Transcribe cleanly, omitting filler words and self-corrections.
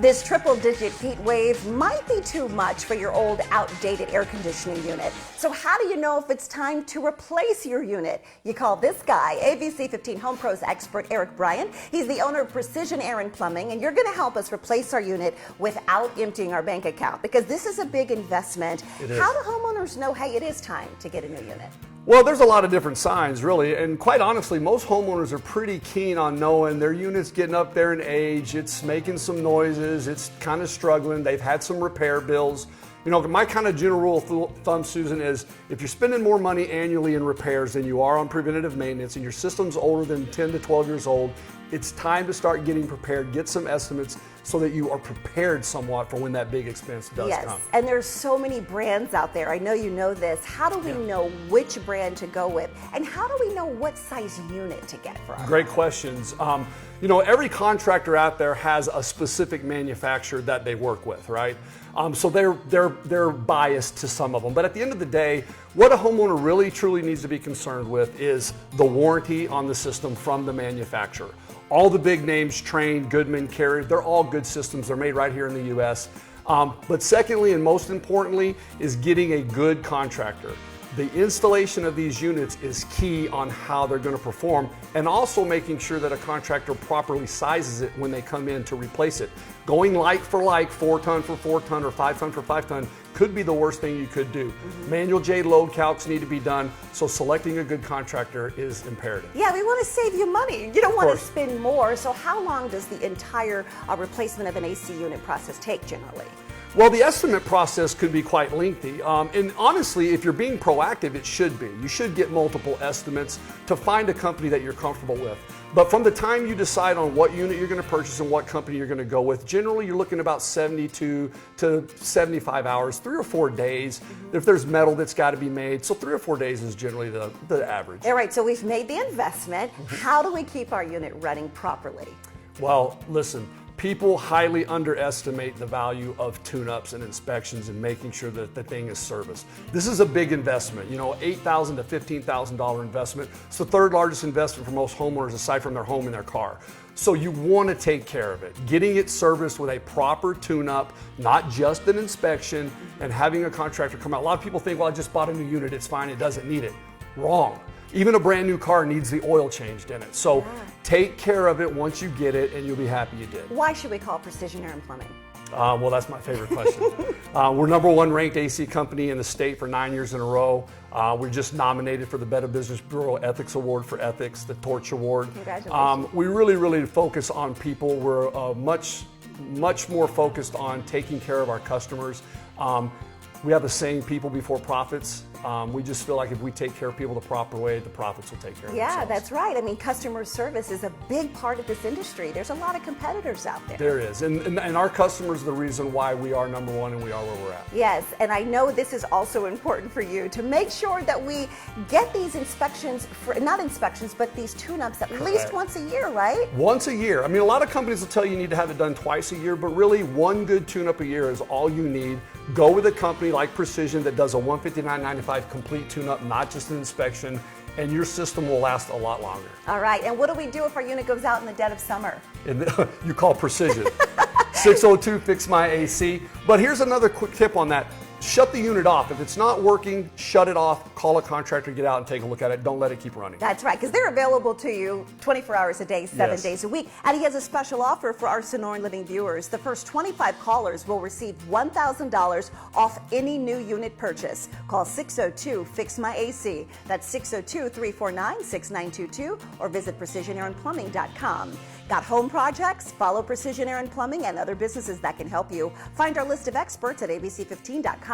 This triple-digit heat wave might be too much for your old, outdated air conditioning unit. So how do you know if it's time to replace your unit? You call this guy, ABC 15 Home Pros expert Eric Bryant. He's the owner of Precision Air and Plumbing, and you're going to help us replace our unit without emptying our bank account, because this is a big investment. It is. How do homeowners know, hey, it is time to get a new unit? Well, there's a lot of different signs, really, and quite honestly, most homeowners are pretty keen on knowing their unit's getting up there in age, it's making some noises, it's kind of struggling, they've had some repair bills. You know, my kind of general rule of thumb, Susan, is if you're spending more money annually in repairs than you are on preventative maintenance and your system's older than 10 to 12 years old, it's time to start getting prepared, get some estimates so that you are prepared somewhat for when that big expense does come. Yes, and there's so many brands out there. I know you know this. How do we know which brand to go with? And how do we know what size unit to get for our Great questions. You know, every contractor out there has a specific manufacturer that they work with, right? So they're biased to some of them. But at the end of the day, what a homeowner really truly needs to be concerned with is the warranty on the system from the manufacturer. All the big names, Trane, Goodman, Carrier, they're all good systems. They're made right here in the US. But secondly, and most importantly, is getting a good contractor. The installation of these units is key on how they're going to perform, and also making sure that a contractor properly sizes it when they come in to replace it. Going like for like, 4 ton for 4 ton or 5 ton for 5 ton could be the worst thing you could do. Manual J load calcs need to be done, so selecting a good contractor is imperative. Yeah, we want to save you money. You don't want to spend more. So how long does the entire replacement of an AC unit process take generally? Well, the estimate process could be quite lengthy, and honestly, if you're being proactive, it should be. You should get multiple estimates to find a company that you're comfortable with. But from the time you decide on what unit you're going to purchase and what company you're going to go with, generally you're looking about 72 to 75 hours, 3 or 4 days. If there's metal that's got to be made, so 3 or 4 days is generally the average. All right, so we've made the investment. How do we keep our unit running properly? Well, listen. People highly underestimate the value of tune-ups and inspections and making sure that the thing is serviced. This is a big investment, you know, $8,000 to $15,000 investment. It's the third largest investment for most homeowners aside from their home and their car. So you want to take care of it. Getting it serviced with a proper tune-up, not just an inspection, and having a contractor come out. A lot of people think, well, I just bought a new unit, it's fine, it doesn't need it. Wrong. Even a brand new car needs the oil changed in it. So take care of it once you get it, and you'll be happy you did. Why should we call Precision Air and Plumbing? Well, that's my favorite question. We're #1 ranked AC company in the state for 9 years in a row. We're just nominated for the Better Business Bureau Ethics Award for Ethics, the Torch Award. Congratulations. We really focus on people. We're much more focused on taking care of our customers. We have a saying, people before profits. We just feel like if we take care of people the proper way, the profits will take care of themselves. Yeah, that's right. I mean, customer service is a big part of this industry. There's a lot of competitors out there. There is, and our customers are the reason why we are #1 and we are where we're at. Yes, and I know this is also important for you to make sure that we get these inspections, not inspections, but these tune-ups at least once a year, right? Once a year. I mean, a lot of companies will tell you need to have it done twice a year, but really one good tune-up a year is all you need. Go with a company like Precision that does a $159.95 complete tune-up, not just an inspection, and your system will last a lot longer. All right, and what do we do if our unit goes out in the dead of summer? You call Precision. 602 Fix My AC. But here's another quick tip on that. Shut the unit off. If it's not working, shut it off, call a contractor, get out and take a look at it. Don't let it keep running. That's right, because they're available to you 24 hours a day, 7 days a week. And he has a special offer for our Sonoran Living viewers. The first 25 callers will receive $1,000 off any new unit purchase. Call 602 Fix My AC. That's 602-349-6922, or visit precisionairandplumbing.com. Got home projects? Follow Precision Air and Plumbing and other businesses that can help you. Find our list of experts at abc15.com/homepros.